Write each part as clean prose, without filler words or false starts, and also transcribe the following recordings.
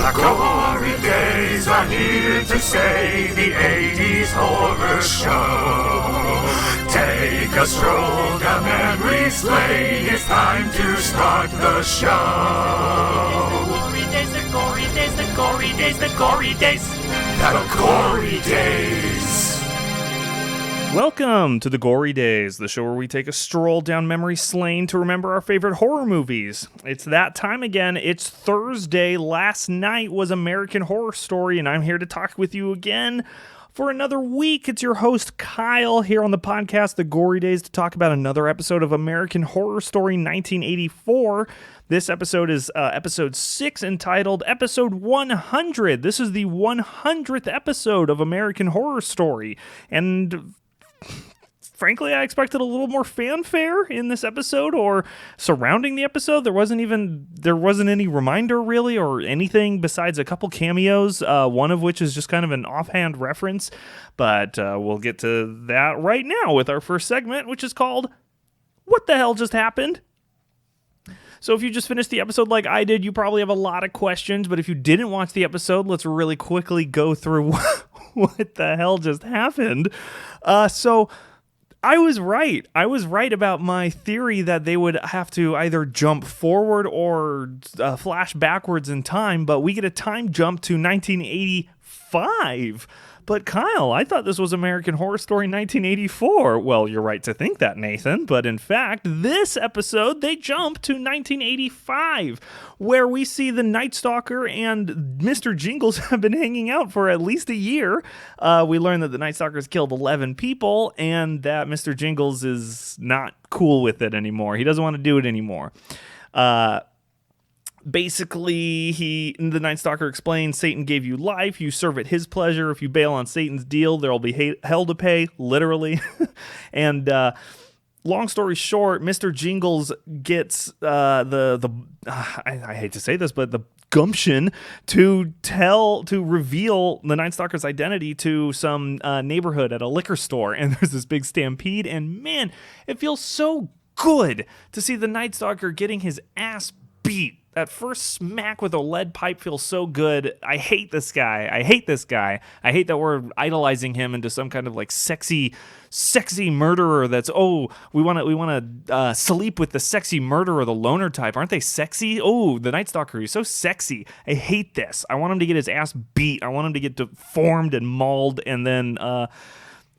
The Gory Days are here to stay, the 80s horror show. Take a stroll down memory's lane, it's time to start the show. The Gory Days, the Gory Days, the Gory Days, the Gory Days. Welcome to the Gory Days, the show where we take a stroll down memory lane to remember our favorite horror movies. It's that time again. It's Thursday. Last night was American Horror Story, and I'm here to talk with you again for another week. It's your host, Kyle, here on the podcast, The Gory Days, to talk about another episode of American Horror Story 1984. This episode is episode 6, entitled Episode 100. This is the 100th episode of American Horror Story, and frankly, I expected a little more fanfare in this episode or surrounding the episode. There wasn't any reminder really or anything besides a couple cameos, one of which is just kind of an offhand reference, but we'll get to that right now with our first segment, which is called What the Hell Just Happened? So if you just finished the episode like I did, you probably have a lot of questions, but if you didn't watch the episode, let's really quickly go through what the hell just happened. So I was right. I was right about my theory that they would have to either jump forward or flash backwards in time, but we get a time jump to 1985. But Kyle, I thought this was American Horror Story 1984. Well, you're right to think that, Nathan, but in fact, this episode, they jump to 1985, where we see the Night Stalker and Mr. Jingles have been hanging out for at least a year. We learn that the Night Stalker's killed 11 people, and that Mr. Jingles is not cool with it anymore. He doesn't want to do it anymore. Basically, the Night Stalker explains Satan gave you life, you serve at his pleasure. If you bail on Satan's deal, there'll be hell to pay, literally. And long story short, Mr. Jingles gets I hate to say this, but the gumption to reveal the Night Stalker's identity to some neighborhood at a liquor store. And there's this big stampede, and man, it feels so good to see the Night Stalker getting his ass beat. That first smack with a lead pipe feels so good. I hate this guy. I hate that we're idolizing him into some kind of like sexy murderer that's, we want to sleep with the sexy murderer, the loner type. Aren't they sexy? Oh, the Night Stalker, he's so sexy. I hate this. I want him to get his ass beat. I want him to get deformed and mauled, and then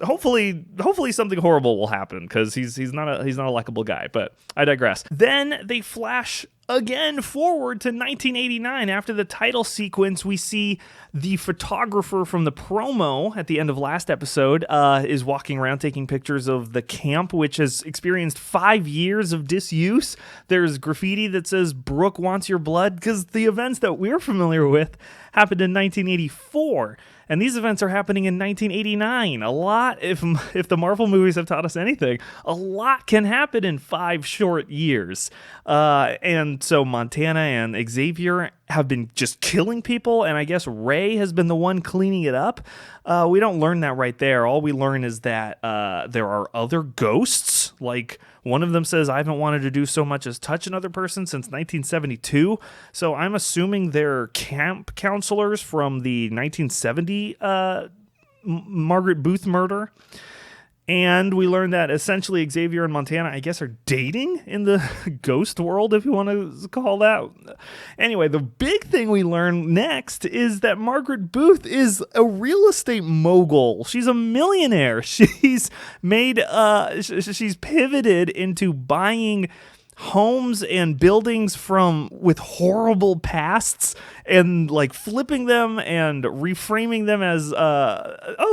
hopefully something horrible will happen, because he's not a likable guy, but I digress. Then they flash again forward to 1989. After the title sequence, we see the photographer from the promo at the end of last episode is walking around taking pictures of the camp, which has experienced 5 years of disuse. There's graffiti that says Brooke wants your blood, because the events that we're familiar with happened in 1984. And these events are happening in 1989. A lot, if the Marvel movies have taught us anything, a lot can happen in 5 short years. And so Montana and Xavier have been just killing people, and I guess Ray has been the one cleaning it up. We don't learn that right there. All we learn is that there are other ghosts. Like, one of them says, I haven't wanted to do so much as touch another person since 1972. So I'm assuming they're camp counselors from the 1970 Margaret Booth murder. And we learned that essentially Xavier and Montana, I guess, are dating in the ghost world, if you want to call that. Anyway, the big thing we learn next is that Margaret Booth is a real estate mogul. She's a millionaire. She's she's pivoted into buying homes and buildings with horrible pasts and like flipping them and reframing them as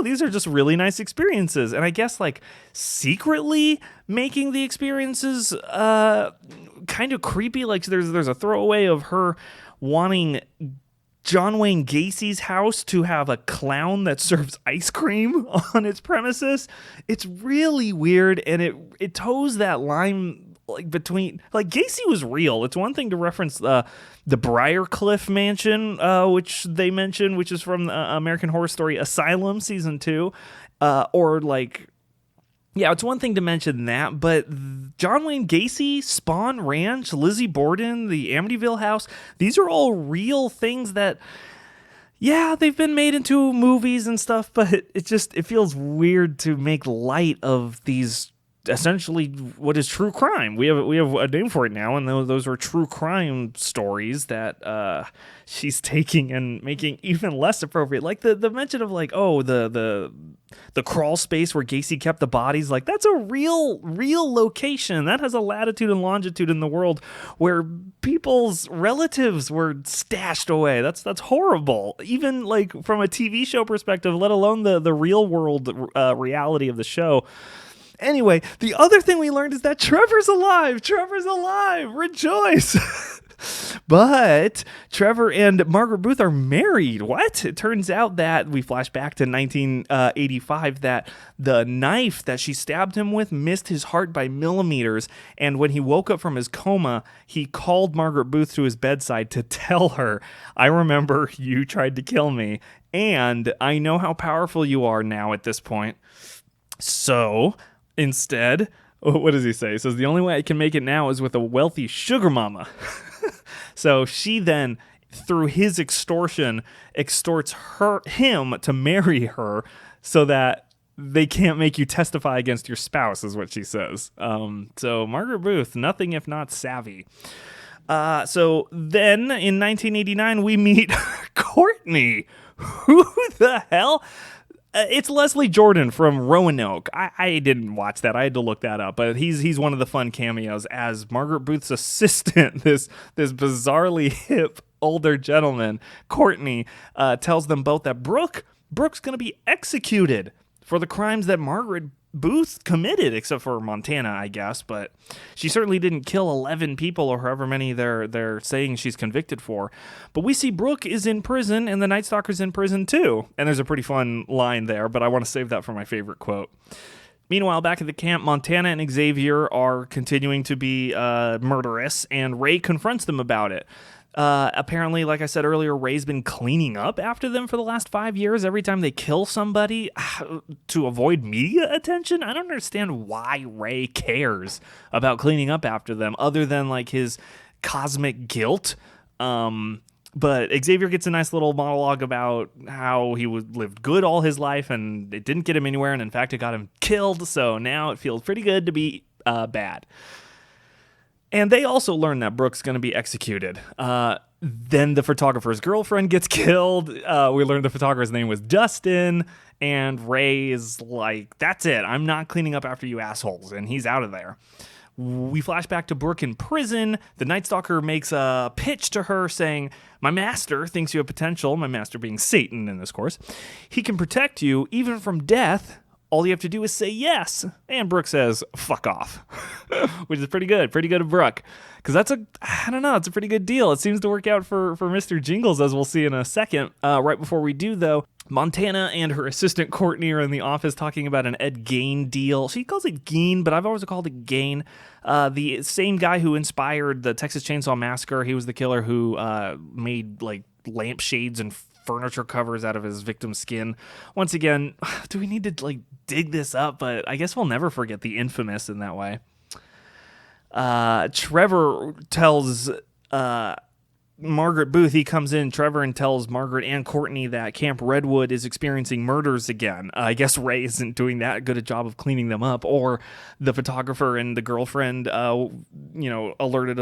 these are just really nice experiences, and I guess like secretly making the experiences kind of creepy. Like there's a throwaway of her wanting John Wayne Gacy's house to have a clown that serves ice cream on its premises. It's really weird, and it toes that line like between, like, Gacy was real. It's one thing to reference the Briarcliff mansion, which they mention, which is from American Horror Story Asylum season 2, or like Yeah, it's one thing to mention that, but John Wayne Gacy, Spawn Ranch, Lizzie Borden, the Amityville house, these are all real things that, yeah, they've been made into movies and stuff, but it feels weird to make light of these essentially what is true crime. We have a name for it now, and those are true crime stories that she's taking and making even less appropriate. Like the mention of like, oh, the crawl space where Gacy kept the bodies, like that's a real location that has a latitude and longitude in the world where people's relatives were stashed away. That's horrible, even like from a TV show perspective, let alone the real world reality of the show. Anyway, the other thing we learned is that Trevor's alive. Rejoice. But Trevor and Margaret Booth are married. What? It turns out that we flash back to 1985 that the knife that she stabbed him with missed his heart by millimeters. And when he woke up from his coma, he called Margaret Booth to his bedside to tell her, I remember you tried to kill me, and I know how powerful you are now at this point. So instead, what does he say? He says, the only way I can make it now is with a wealthy sugar mama. So she then, through his extortion, extorts him to marry her so that they can't make you testify against your spouse, is what she says. So Margaret Booth, nothing if not savvy. So then in 1989, we meet Courtney. Who the hell? It's Leslie Jordan from Roanoke. I didn't watch that. I had to look that up. But he's one of the fun cameos as Margaret Booth's assistant, this bizarrely hip older gentleman. Courtney tells them both that Brooke's going to be executed for the crimes that Margaret Booth committed, except for Montana, I guess. But she certainly didn't kill 11 people or however many they're saying she's convicted for. But we see Brooke is in prison and the Night Stalker's in prison too. And there's a pretty fun line there, but I want to save that for my favorite quote. Meanwhile, back at the camp, Montana and Xavier are continuing to be murderous, and Ray confronts them about it. Apparently, like I said earlier, Ray's been cleaning up after them for the last 5 years. Every time they kill somebody to avoid media attention. I don't understand why Ray cares about cleaning up after them other than like his cosmic guilt. But Xavier gets a nice little monologue about how he lived good all his life and it didn't get him anywhere. And in fact, it got him killed. So now it feels pretty good to be bad. And they also learn that Brooke's going to be executed. Then the photographer's girlfriend gets killed. We learned the photographer's name was Dustin. And Ray is like, that's it. I'm not cleaning up after you assholes. And he's out of there. We flash back to Brooke in prison. The Night Stalker makes a pitch to her saying, my master thinks you have potential. My master being Satan in this course. He can protect you even from death. All you have to do is say yes. And Brooke says, fuck off. Which is pretty good. Pretty good of Brooke. Because it's a pretty good deal. It seems to work out for Mr. Jingles, as we'll see in a second. Right before we do, though, Montana and her assistant Courtney are in the office talking about an Ed Gein deal. She calls it Gein, but I've always called it Gain. The same guy who inspired the Texas Chainsaw Massacre. He was the killer who made like lampshades and furniture covers out of his victim's skin. Once again, do we need to like dig this up? But I guess we'll never forget the infamous in that way. Trevor tells Margaret Booth, he comes in, Trevor, and tells Margaret and Courtney that Camp Redwood is experiencing murders again. I guess Ray isn't doing that good a job of cleaning them up, or the photographer and the girlfriend, alerted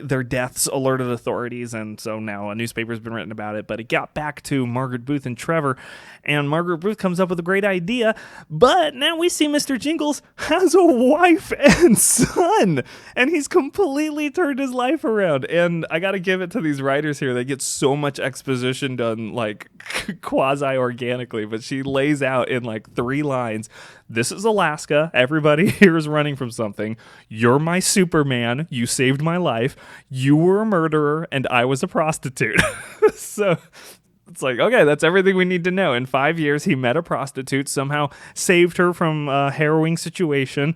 their deaths alerted authorities, and so now a newspaper's been written about it. But it got back to Margaret Booth and Trevor, and Margaret Booth comes up with a great idea, but now we see Mr. Jingles has a wife and son, and he's completely turned his life around, and I gotta give it to these writers here. They get so much exposition done like quasi-organically, but she lays out in like 3 lines, this is Alaska, everybody here is running from something, you're my Superman, you saved my life, you were a murderer, and I was a prostitute. So It's like, okay, that's everything we need to know. In 5 years, he met a prostitute, somehow saved her from a harrowing situation.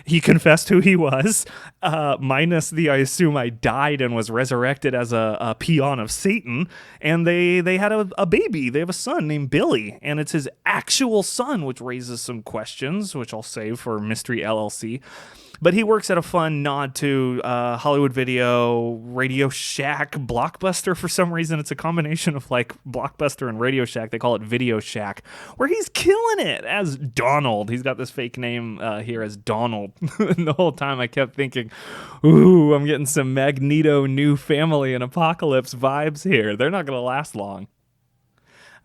He confessed who he was, minus the, I assume I died and was resurrected as a peon of Satan. And they had a baby. They have a son named Billy, and it's his actual son, which raises some questions, which I'll save for Mystery LLC. But he works at a fun nod to Hollywood Video, Radio Shack, Blockbuster. For some reason, it's a combination of like Blockbuster and Radio Shack. They call it Video Shack, where he's killing it as Donald. He's got this fake name here as Donald. And the whole time I kept thinking, ooh, I'm getting some Magneto New Family and Apocalypse vibes here. They're not going to last long.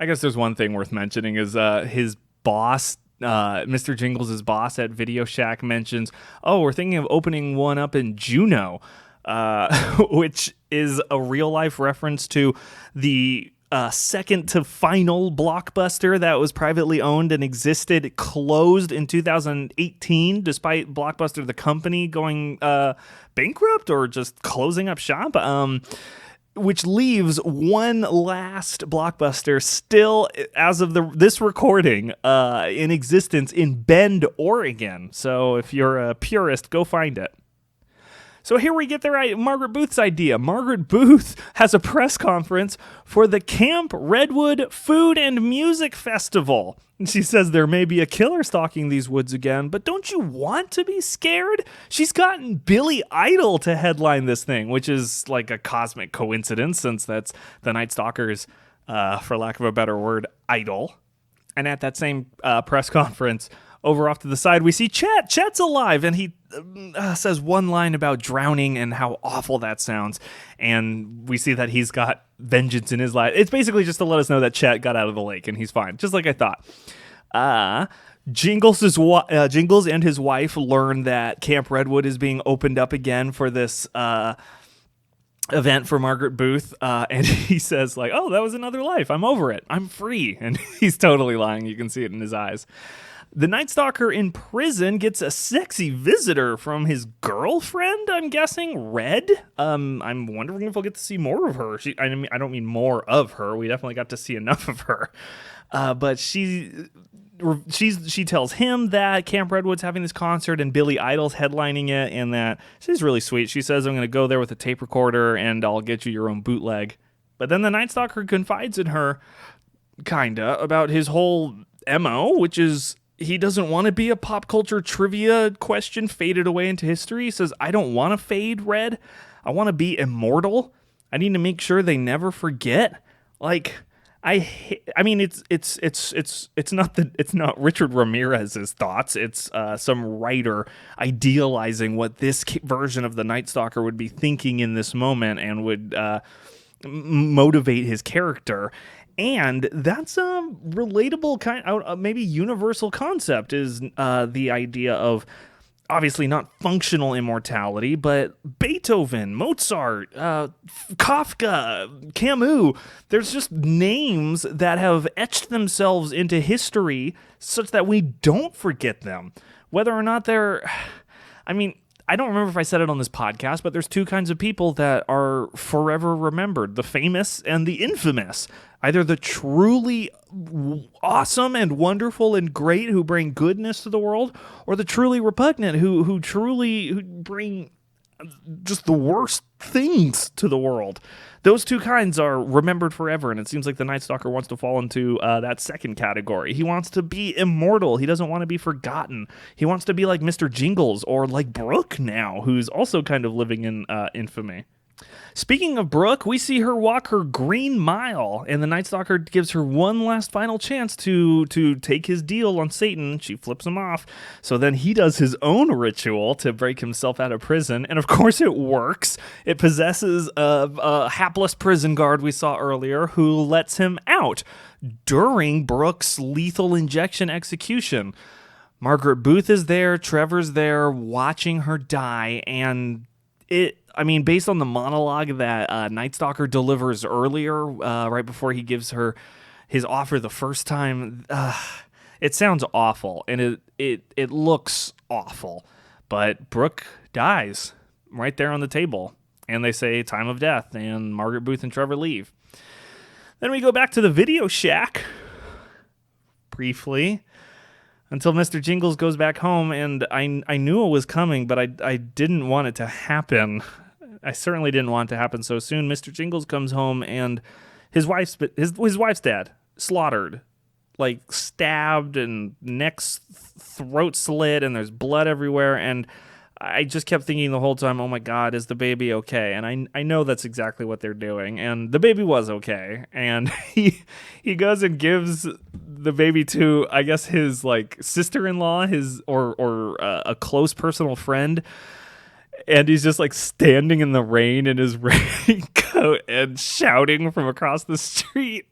I guess there's one thing worth mentioning is his boss, Mr. Jingles' boss at Video Shack, mentions, oh, we're thinking of opening one up in Juneau, which is a real life reference to the second to final Blockbuster that was privately owned and existed, closed in 2018, despite Blockbuster, the company, going bankrupt or just closing up shop. Which leaves one last Blockbuster still, as of this recording, in existence in Bend, Oregon. So if you're a purist, go find it. So here we get Margaret Booth's idea. Margaret Booth has a press conference for the Camp Redwood Food and Music Festival. And she says there may be a killer stalking these woods again, but don't you want to be scared? She's gotten Billy Idol to headline this thing, which is like a cosmic coincidence since that's the Night Stalker's, for lack of a better word, idol. And at that same press conference, over off to the side, we see Chet. Chet's alive, and he says one line about drowning and how awful that sounds. And we see that he's got vengeance in his life. It's basically just to let us know that Chet got out of the lake, and he's fine, just like I thought. Jingles and his wife learn that Camp Redwood is being opened up again for this event for Margaret Booth, and he says, like, oh, that was another life. I'm over it. I'm free. And he's totally lying. You can see it in his eyes. The Night Stalker in prison gets a sexy visitor from his girlfriend, I'm guessing, Red. I'm wondering if we'll get to see more of her. I don't mean more of her. We definitely got to see enough of her. But she tells him that Camp Redwood's having this concert and Billy Idol's headlining it, and that she's really sweet. She says, I'm going to go there with a tape recorder and I'll get you your own bootleg. But then the Night Stalker confides in her, kinda, about his whole MO, which is he doesn't want to be a pop culture trivia question faded away into history. He says, I don't want to fade, Red. I want to be immortal. I need to make sure they never forget. Like, I mean, it's not Richard Ramirez's thoughts. It's some writer idealizing what this version of the Night Stalker would be thinking in this moment and would motivate his character. And that's a relatable kind, maybe universal concept, is the idea of obviously not functional immortality, but Beethoven, Mozart, Kafka, Camus. There's just names that have etched themselves into history such that we don't forget them. Whether or not they're, I mean, I don't remember if I said it on this podcast, but there's two kinds of people that are forever remembered: the famous and the infamous. Either the truly awesome and wonderful and great who bring goodness to the world, or the truly repugnant who bring just the worst things to the world. Those two kinds are remembered forever, and it seems like the Night Stalker wants to fall into that second category. He wants to be immortal. He doesn't want to be forgotten. He wants to be like Mr. Jingles, or like Brooke now, who's also kind of living in infamy. Speaking of Brooke, we see her walk her green mile, and the Night Stalker gives her one last final chance to take his deal on Satan. She flips him off, so then he does his own ritual to break himself out of prison, and of course it works. It possesses a hapless prison guard we saw earlier who lets him out during Brooke's lethal injection execution. Margaret Booth is there, Trevor's there, watching her die, and based on the monologue that Night Stalker delivers earlier, right before he gives her his offer the first time, it sounds awful, and it looks awful. But Brooke dies right there on the table, and they say time of death, and Margaret Booth and Trevor leave. Then we go back to the video shack briefly until Mr. Jingles goes back home, and I knew it was coming, but I didn't want it to happen. I certainly didn't want it to happen so soon. Mr. Jingles comes home, and his wife's dad slaughtered, like stabbed, and throat slit, and there's blood everywhere, and I just kept thinking the whole time, oh my God, is the baby okay? And I know that's exactly what they're doing. And the baby was okay. And he goes and gives the baby to, I guess, his like sister-in-law, or a close personal friend. And he's just like standing in the rain in his raincoat and shouting from across the street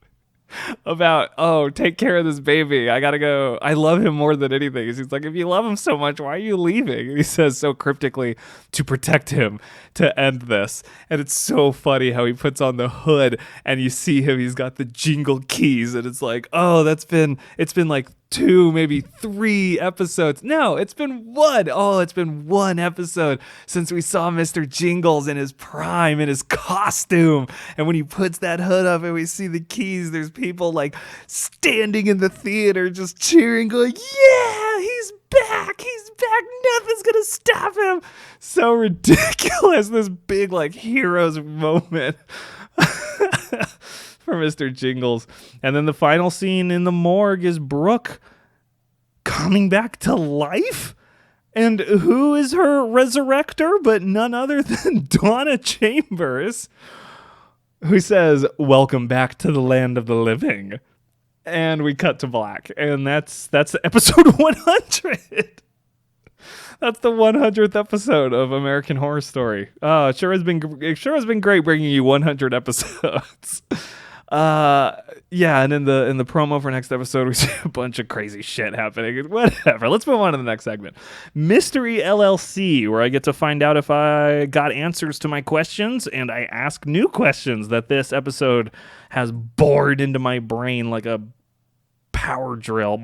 about, oh, take care of this baby. I gotta go. I love him more than anything. He's like, if you love him so much, why are you leaving? And he says so cryptically, to protect him, to end this. And it's so funny how he puts on the hood and you see him, he's got the jingle keys, and it's like, oh, it's been like 2, maybe 3 episodes. No, it's been 1. Oh, it's been 1 episode since we saw Mr. Jingles in his prime, in his costume. And when he puts that hood up and we see the keys, there's people like standing in the theater just cheering, going, yeah, he's back. He's back. Nothing's going to stop him. So ridiculous. This big like hero's moment for Mr. Jingles. And then the final scene in the morgue is Brooke coming back to life. And who is her resurrector but none other than Donna Chambers, who says, welcome back to the land of the living. And we cut to black. And that's episode 100. That's the 100th episode of American Horror Story. Oh, it sure has been great bringing you 100 episodes. Yeah, and in the promo for next episode, we see a bunch of crazy shit happening. Whatever. Let's move on to the next segment. Mystery LLC, where I get to find out if I got answers to my questions, and I ask new questions that this episode has bored into my brain like a power drill.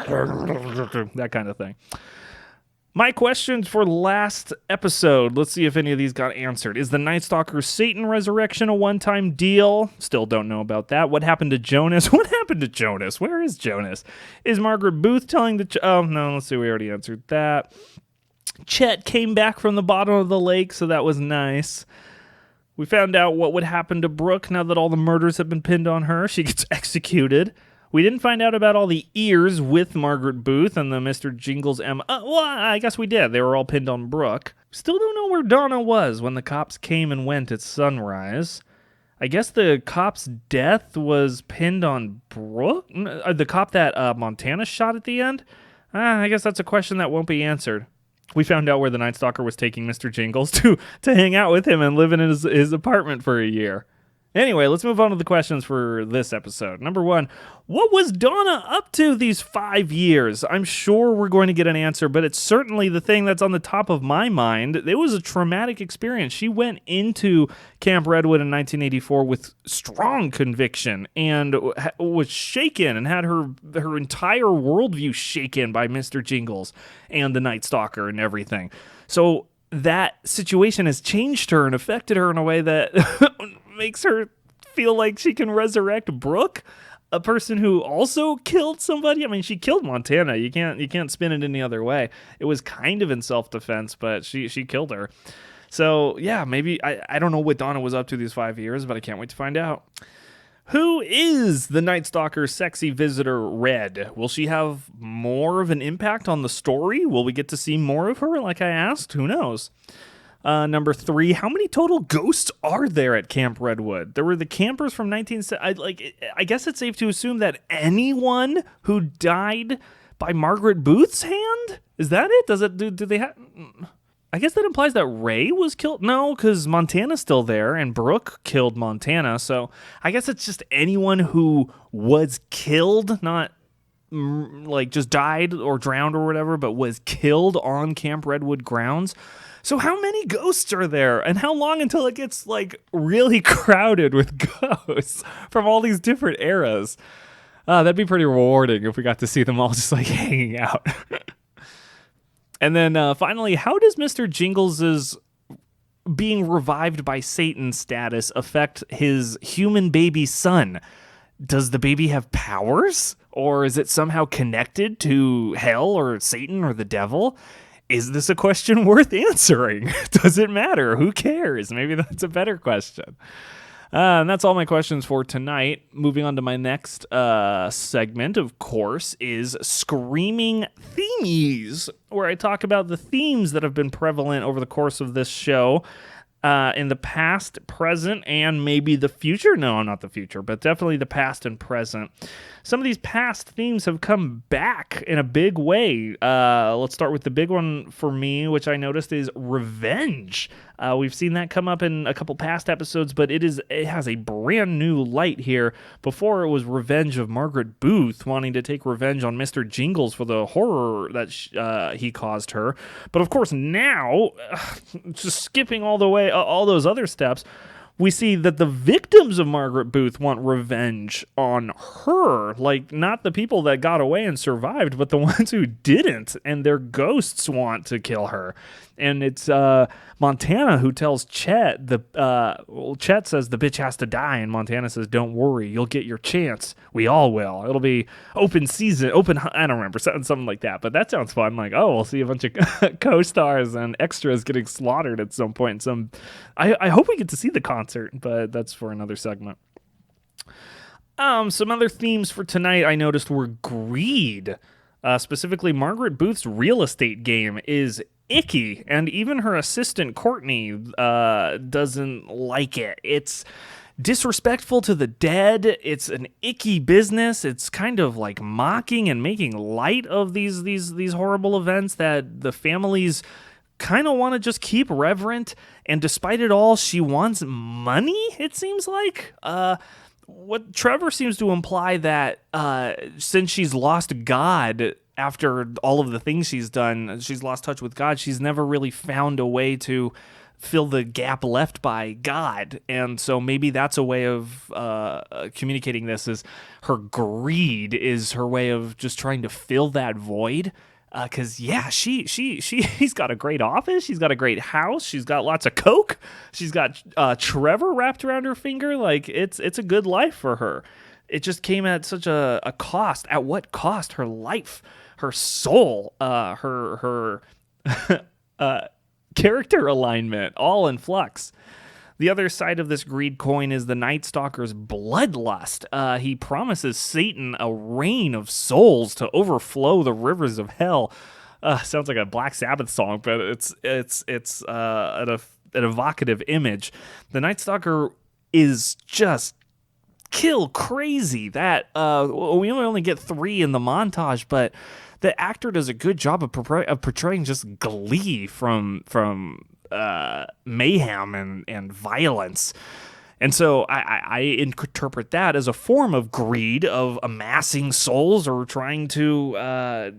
That kind of thing. My questions for last episode, let's see if any of these got answered. Is the Night Stalker Satan resurrection a one-time deal? Still don't know about that. What happened to Jonas? What happened to Jonas? Where is Jonas? Is Margaret Booth telling the... oh, no, let's see. We already answered that. Chet came back from the bottom of the lake, so that was nice. We found out what would happen to Brooke now that all the murders have been pinned on her. She gets executed. We didn't find out about all the ears with Margaret Booth and the Mr. Jingles well, I guess we did. They were all pinned on Brooke. Still don't know where Donna was when the cops came and went at sunrise. I guess the cop's death was pinned on Brooke? The cop that Montana shot at the end? I guess that's a question that won't be answered. We found out where the Night Stalker was taking Mr. Jingles to hang out with him and live in his apartment for a year. Anyway, let's move on to the questions for this episode. Number 1, what was Donna up to these 5 years? I'm sure we're going to get an answer, but it's certainly the thing that's on the top of my mind. It was a traumatic experience. She went into Camp Redwood in 1984 with strong conviction and was shaken and had her entire worldview shaken by Mr. Jingles and the Night Stalker and everything. So that situation has changed her and affected her in a way that makes her feel like she can resurrect Brooke, a person who also killed somebody. I mean, she killed Montana. You can't spin it any other way. It was kind of in self-defense, but she killed her. So yeah, maybe I don't know what Donna was up to these 5 years, but I can't wait to find out. Who is the Night Stalker's sexy visitor, Red? Will she have more of an impact on the story? Will we get to see more of her like I asked? Who knows? Number 3, how many total ghosts are there at Camp Redwood? There were the campers from I guess it's safe to assume that anyone who died by Margaret Booth's hand? Is that it? Do they have... I guess that implies that Ray was killed. No, because Montana's still there, and Brooke killed Montana. So I guess it's just anyone who was killed, not like just died or drowned or whatever, but was killed on Camp Redwood grounds. So how many ghosts are there, and how long until it gets like really crowded with ghosts from all these different eras? That'd be pretty rewarding if we got to see them all just like hanging out. And then finally, how does Mr. Jingles' being revived by Satan status affect his human baby son? Does the baby have powers? Or is it somehow connected to hell or Satan or the devil? Is this a question worth answering? Does it matter? Who cares? Maybe that's a better question. And that's all my questions for tonight. Moving on to my next segment, of course, is Screaming Themes, where I talk about the themes that have been prevalent over the course of this show in the past, present, and maybe the future. No, not the future, but definitely the past and present. Some of these past themes have come back in a big way. Let's start with the big one for me, which I noticed is revenge. We've seen that come up in a couple past episodes, but it has a brand new light here. Before, it was revenge of Margaret Booth wanting to take revenge on Mr. Jingles for the horror that he caused her. But of course now, just skipping all the way, all those other steps, we see that the victims of Margaret Booth want revenge on her, like not the people that got away and survived, but the ones who didn't, and their ghosts want to kill her. And it's Montana who tells Chet, Chet says the bitch has to die, and Montana says, don't worry, you'll get your chance. We all will. It'll be open, I don't remember, something like that, but that sounds fun. Like, oh, we'll see a bunch of co-stars and extras getting slaughtered at some point. I hope we get to see the concert, but that's for another segment. Some other themes for tonight I noticed were greed. Specifically, Margaret Booth's real estate game is icky, and even her assistant Courtney doesn't like it. It's disrespectful to the dead. It's an icky business. It's kind of like mocking and making light of these horrible events that the families kind of want to just keep reverent. And despite it all, she wants money, it seems like. What Trevor seems to imply that since she's lost God after all of the things she's done, she's lost touch with God, she's never really found a way to fill the gap left by God. And so maybe that's a way of communicating this, is her greed is her way of just trying to fill that void. Because, she's got a great office. She's got a great house. She's got lots of coke. She's got Trevor wrapped around her finger. Like, it's a good life for her. It just came at such a cost. At what cost? Her life, her soul, her character alignment, all in flux. The other side of this greed coin is the Night Stalker's bloodlust. He promises Satan a rain of souls to overflow the rivers of hell. Sounds like a Black Sabbath song, but it's an evocative image. The Night Stalker is just kill crazy. That we only get 3 in the montage, but the actor does a good job of portraying just glee from mayhem and violence. And so I interpret that as a form of greed, of amassing souls or trying to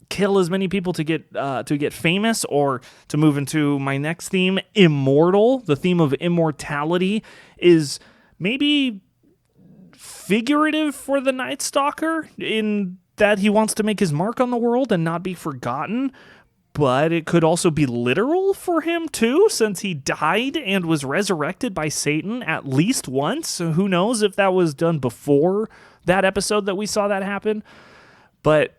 kill as many people to get famous, or to move into my next theme, immortal. The theme of immortality is maybe figurative for the Night Stalker in that he wants to make his mark on the world and not be forgotten. But it could also be literal for him, too, since he died and was resurrected by Satan at least once. So who knows if that was done before that episode that we saw that happen. But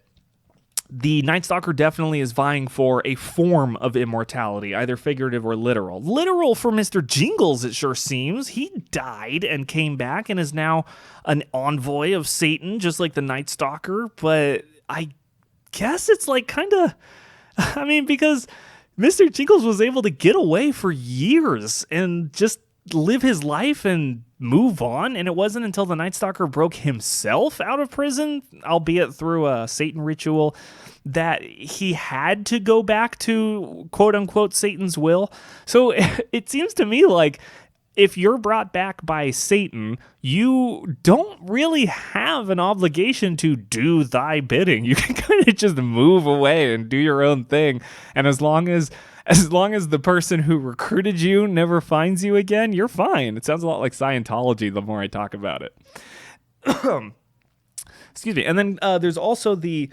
the Night Stalker definitely is vying for a form of immortality, either figurative or literal. Literal for Mr. Jingles, it sure seems. He died and came back and is now an envoy of Satan, just like the Night Stalker. But I guess it's like kind of... I mean, because Mr. Jingles was able to get away for years and just live his life and move on. And it wasn't until the Night Stalker broke himself out of prison, albeit through a Satan ritual, that he had to go back to quote unquote Satan's will. So it seems to me like if you're brought back by Satan, you don't really have an obligation to do thy bidding. You can kind of just move away and do your own thing. And as long as the person who recruited you never finds you again, you're fine. It sounds a lot like Scientology the more I talk about it. Excuse me. And then there's also the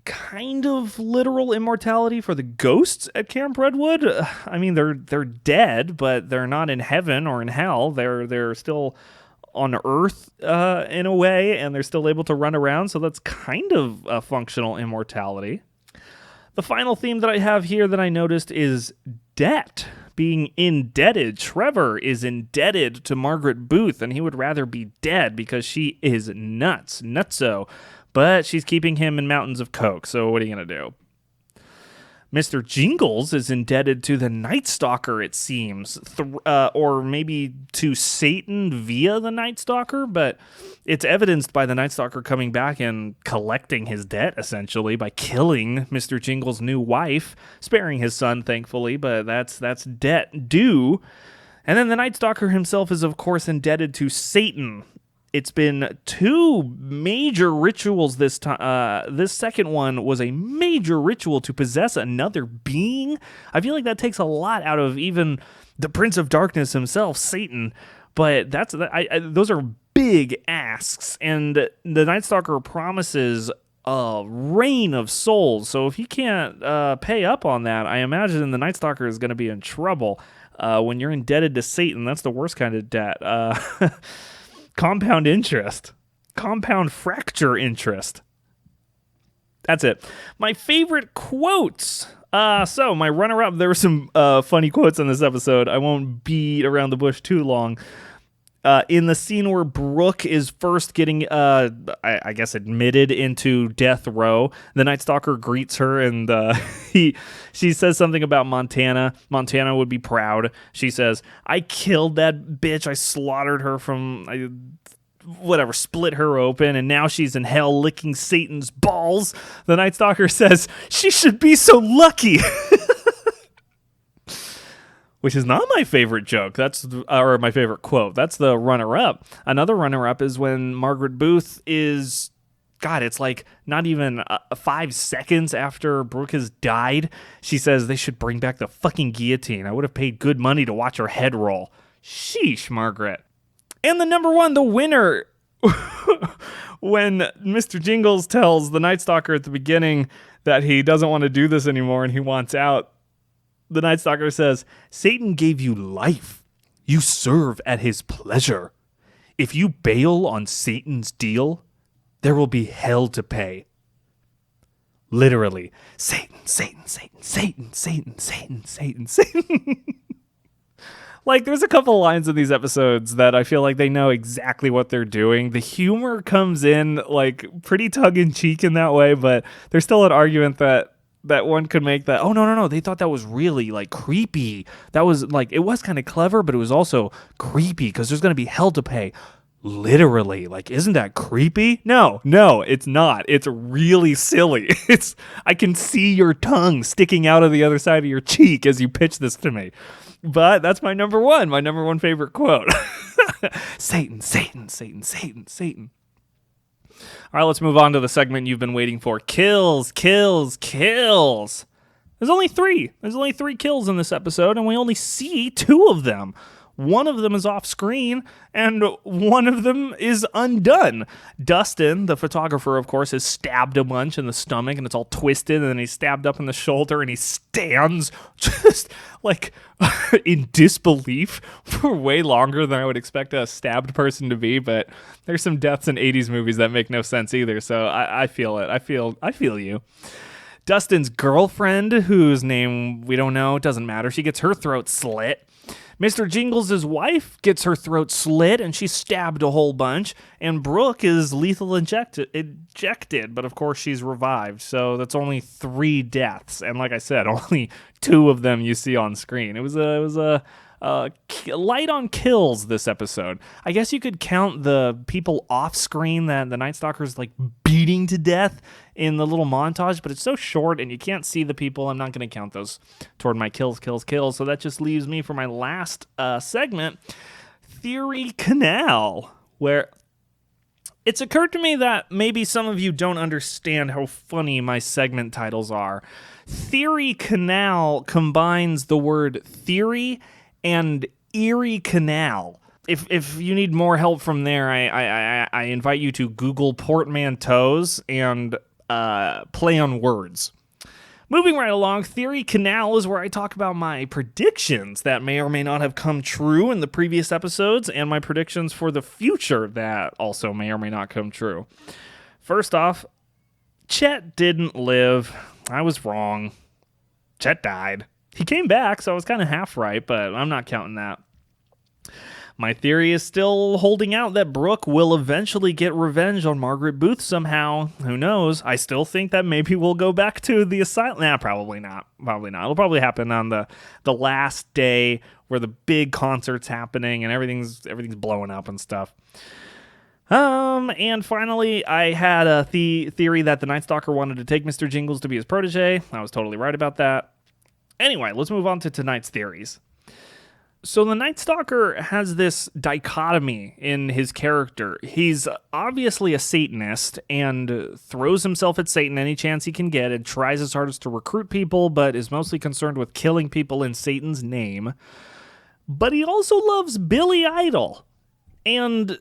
kind of literal immortality for the ghosts at Camp Redwood. I mean, they're dead, but they're not in heaven or in hell. They're still on Earth in a way, and they're still able to run around. So that's kind of a functional immortality. The final theme that I have here that I noticed is debt. Being indebted. Trevor is indebted to Margaret Booth, and he would rather be dead because she is nutso. But she's keeping him in mountains of coke, so what are you going to do? Mr. Jingles is indebted to the Night Stalker, it seems, or maybe to Satan via the Night Stalker, but it's evidenced by the Night Stalker coming back and collecting his debt, essentially, by killing Mr. Jingles' new wife, sparing his son, thankfully, but that's debt due. And then the Night Stalker himself is, of course, indebted to Satan. It's been 2 major rituals this time. This second one was a major ritual to possess another being. I feel like that takes a lot out of even the Prince of Darkness himself, Satan. But those are big asks, and the Night Stalker promises a rain of souls. So if he can't pay up on that, I imagine the Night Stalker is going to be in trouble. When you're indebted to Satan, that's the worst kind of debt. Compound interest. Compound fracture interest. That's it. My favorite quotes. So my runner-up, there were some funny quotes in this episode. I won't beat around the bush too long. In the scene where Brooke is first getting, I guess, admitted into death row, the Night Stalker greets her, and she says something about Montana. Montana would be proud. She says, "I killed that bitch. I slaughtered her split her open, and now she's in hell licking Satan's balls." The Night Stalker says, "She should be so lucky." Which is not my favorite joke. Or my favorite quote. That's the runner-up. Another runner-up is when Margaret Booth is, God, it's like not even 5 seconds after Brooke has died. She says they should bring back the fucking guillotine. I would have paid good money to watch her head roll. Sheesh, Margaret. And the number one, the winner, when Mr. Jingles tells the Night Stalker at the beginning that he doesn't want to do this anymore and he wants out. The Night Stalker says, "Satan gave you life. You serve at his pleasure. If you bail on Satan's deal, there will be hell to pay." Literally, Satan, Satan, Satan, Satan, Satan, Satan, Satan, Satan. Like, there's a couple lines in these episodes that I feel like they know exactly what they're doing. The humor comes in, like, pretty tongue-in-cheek in that way, but there's still an argument that one could make that, oh, no, they thought that was really, like, creepy. That was, like, it was kind of clever, but it was also creepy because there's going to be hell to pay. Literally, like, isn't that creepy? No, it's not. It's really silly. I can see your tongue sticking out of the other side of your cheek as you pitch this to me. But that's my number one favorite quote. Satan, Satan, Satan, Satan, Satan. All right, let's move on to the segment you've been waiting for. Kills. There's only 3. There's only 3 kills in this episode, and we only see 2 of them. One of them is off screen, and one of them is undone. Dustin, the photographer, of course, is stabbed a bunch in the stomach, and it's all twisted, and then he's stabbed up in the shoulder, and he stands just, like, in disbelief for way longer than I would expect a stabbed person to be, but there's some deaths in 80s movies that make no sense either, so I feel it. I feel you. Dustin's girlfriend, whose name we don't know, doesn't matter, she gets her throat slit. Mr. Jingles' wife gets her throat slit, and she's stabbed a whole bunch. And Brooke is lethal ejected, but of course she's revived. So that's only 3 deaths. And like I said, only 2 of them you see on screen. It was a light on kills this episode. I guess you could count the people off screen that the Night Stalker's like beating to death in the little montage, but it's so short and you can't see the people. I'm not going to count those toward my kills. So that just leaves me for my last segment, Theory Canal, where it's occurred to me that maybe some of you don't understand how funny my segment titles are. Theory Canal combines the word theory and Erie Canal. If you need more help from there, I invite you to Google portmanteaus, and play on words. Moving right along, Theory Canal is where I talk about my predictions that may or may not have come true in the previous episodes, and my predictions for the future that also may or may not come true. First off, Chet didn't live. I was wrong. Chet died. He came back, so I was kind of half right, but I'm not counting that. My theory is still holding out that Brooke will eventually get revenge on Margaret Booth somehow. Who knows? I still think that maybe we'll go back to the asylum. Nah, probably not. Probably not. It'll probably happen on the last day where the big concert's happening and everything's blowing up and stuff. And finally, I had a theory that the Night Stalker wanted to take Mr. Jingles to be his protege. I was totally right about that. Anyway, let's move on to tonight's theories. So the Night Stalker has this dichotomy in his character. He's obviously a Satanist and throws himself at Satan any chance he can get and tries his hardest to recruit people, but is mostly concerned with killing people in Satan's name. But he also loves Billy Idol. And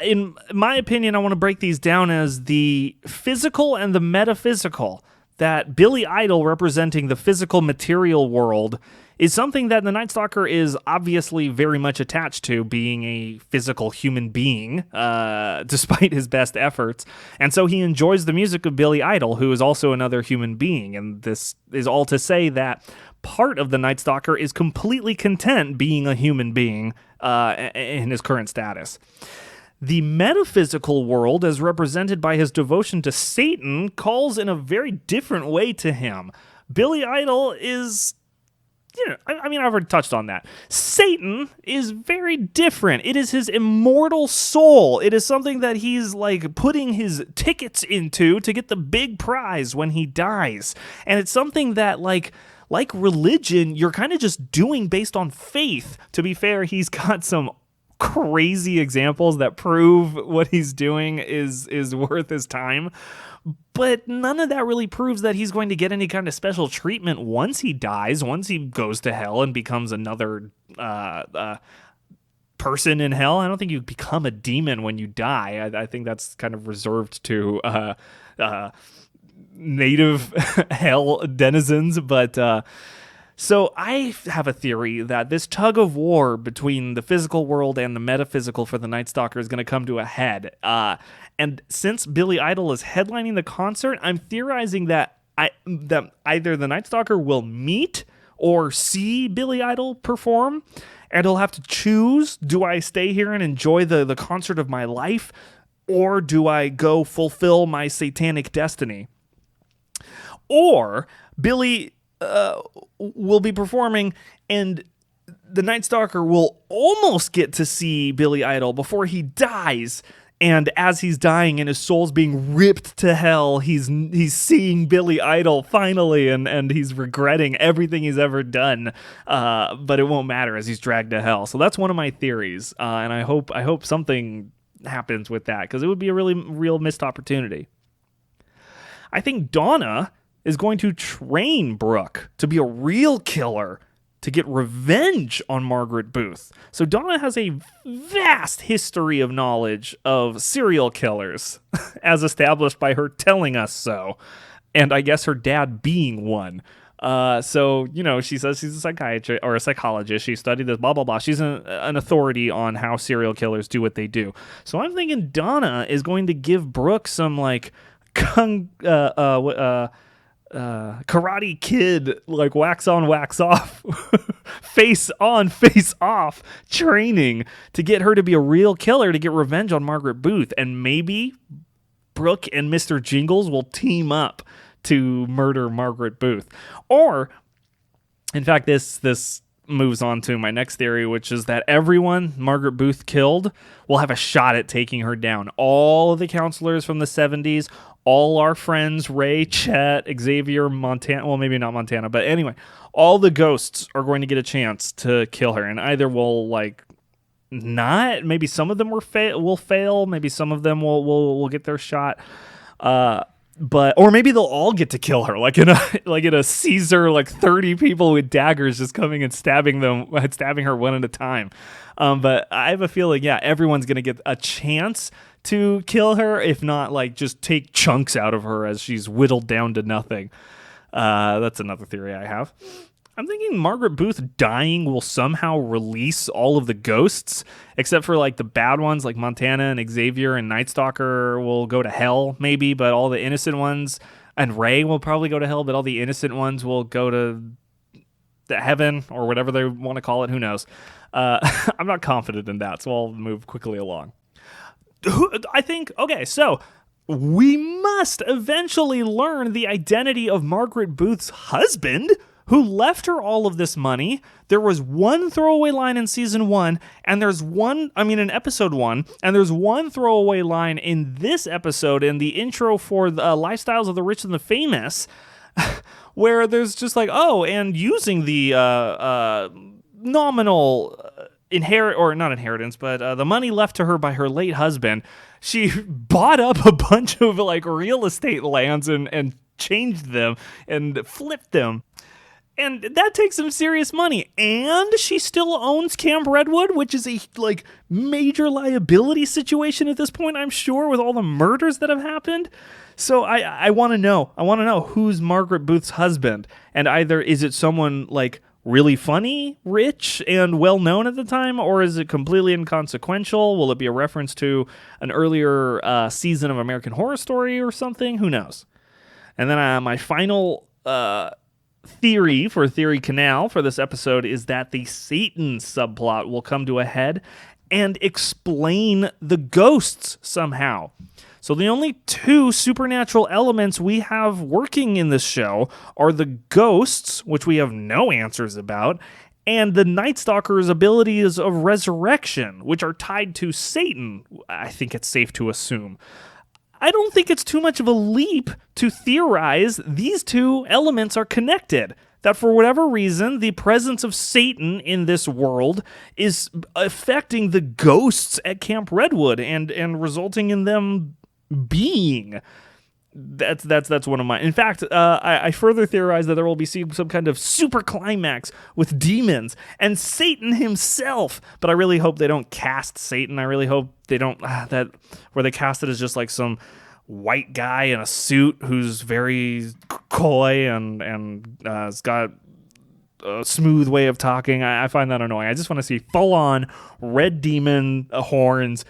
in my opinion, I want to break these down as the physical and the metaphysical. That Billy Idol, representing the physical material world, is something that the Night Stalker is obviously very much attached to, being a physical human being, despite his best efforts. And so he enjoys the music of Billy Idol, who is also another human being. And this is all to say that part of the Night Stalker is completely content being a human being in his current status. The metaphysical world, as represented by his devotion to Satan, calls in a very different way to him. Billy Idol is... I've already touched on that. Satan is very different. It is his immortal soul. It is something that he's like putting his tickets into to get the big prize when he dies. And it's something that like religion, you're kind of just doing based on faith. To be fair, he's got some crazy examples that prove what he's doing is worth his time. But none of that really proves that he's going to get any kind of special treatment once he dies, once he goes to hell and becomes another person in hell. I don't think you become a demon when you die. I think that's kind of reserved to native hell denizens. But so I have a theory that this tug of war between the physical world and the metaphysical for the Night Stalker is going to come to a head. And since Billy Idol is headlining the concert, I'm theorizing that either the Night Stalker will meet or see Billy Idol perform, and he'll have to choose, do I stay here and enjoy the concert of my life, or do I go fulfill my satanic destiny? Or Billy will be performing, and the Night Stalker will almost get to see Billy Idol before he dies. And as he's dying and his soul's being ripped to hell, he's seeing Billy Idol finally, and he's regretting everything he's ever done. But it won't matter as he's dragged to hell. So that's one of my theories, and I hope something happens with that, because it would be a really real missed opportunity. I think Donna is going to train Brooke to be a real killer, to get revenge on Margaret Booth. So Donna has a vast history of knowledge of serial killers, as established by her telling us so, and I guess her dad being one. So, she says she's a psychiatrist or a psychologist. She studied this, blah, blah, blah. She's an authority on how serial killers do what they do. So I'm thinking Donna is going to give Brooke some, Karate Kid, wax on, wax off, face on, face off training to get her to be a real killer, to get revenge on Margaret Booth. And maybe Brooke and Mr. Jingles will team up to murder Margaret Booth. Or, in fact, this moves on to my next theory, which is that everyone Margaret Booth killed will have a shot at taking her down. All of the counselors from the 70s, all our friends, Ray, Chet, Xavier, Montana, well, maybe not Montana, but anyway, all the ghosts are going to get a chance to kill her, and either will, not, maybe some of them will fail, maybe some of them will get their shot. But or maybe they'll all get to kill her, like in a Caesar, like 30 people with daggers just coming and stabbing her one at a time. But I have a feeling, everyone's gonna get a chance to kill her, if not like just take chunks out of her as she's whittled down to nothing. That's another theory I have. I'm thinking Margaret Booth dying will somehow release all of the ghosts, except for like the bad ones like Montana and Xavier and Night Stalker will go to hell maybe, but all the innocent ones, and Ray will probably go to hell, but all the innocent ones will go to heaven or whatever they want to call it. Who knows? I'm not confident in that, so I'll move quickly along. I think, okay, so we must eventually learn the identity of Margaret Booth's husband, who left her all of this money. There was one throwaway line in season 1, and in episode 1, and there's one throwaway line in this episode in the intro for the Lifestyles of the Rich and the Famous, where there's just like, and using the nominal the money left to her by her late husband, she bought up a bunch of like real estate lands and changed them and flipped them. And that takes some serious money. And she still owns Camp Redwood, which is a like major liability situation at this point, I'm sure, with all the murders that have happened. So I want to know. I want to know who's Margaret Booth's husband. And either is it someone like really funny, rich, and well-known at the time, or is it completely inconsequential? Will it be a reference to an earlier season of American Horror Story or something? Who knows? And then my final theory for Theory Canal for this episode is that the Satan subplot will come to a head and explain the ghosts somehow. So the only two supernatural elements we have working in this show are the ghosts, which we have no answers about, and the Night Stalker's abilities of resurrection, which are tied to Satan, I think it's safe to assume. I don't think it's too much of a leap to theorize these two elements are connected. That for whatever reason, the presence of Satan in this world is affecting the ghosts at Camp Redwood and resulting in them being. That's one of my. In fact, I further theorize that there will be some kind of super climax with demons and Satan himself. But I really hope they don't cast Satan. I really hope they don't that where they cast it as just like some white guy in a suit who's very coy and has got a smooth way of talking. I find that annoying. I just want to see full-on red demon horns,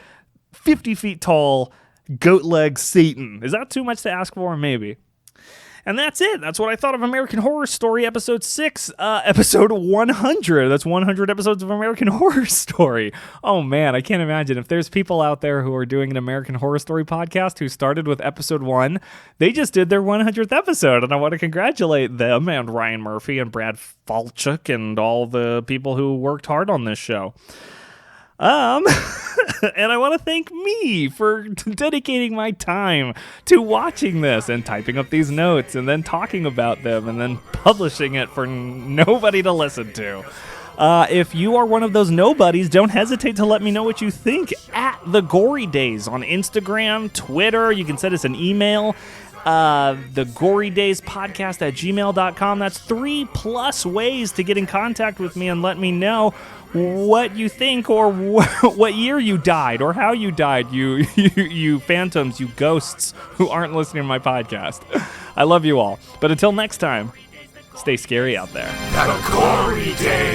50 feet tall, goat leg Satan. Is that too much to ask for? Maybe. And that's it. That's what I thought of American Horror Story Episode 6, Episode 100. That's 100 episodes of American Horror Story. Oh, man, I can't imagine. If there's people out there who are doing an American Horror Story podcast who started with Episode 1, they just did their 100th episode, and I want to congratulate them and Ryan Murphy and Brad Falchuk and all the people who worked hard on this show. And I want to thank me for dedicating my time to watching this and typing up these notes and then talking about them and then publishing it for nobody to listen to. If you are one of those nobodies, don't hesitate to let me know what you think at the Gory Days on Instagram, Twitter. You can send us an email. The Gory Days podcast at gmail.com. That's 3+ ways to get in contact with me and let me know what you think or what year you died or how you died, you phantoms, you ghosts who aren't listening to my podcast. I love you all. But until next time, stay scary out there. The Gory Days.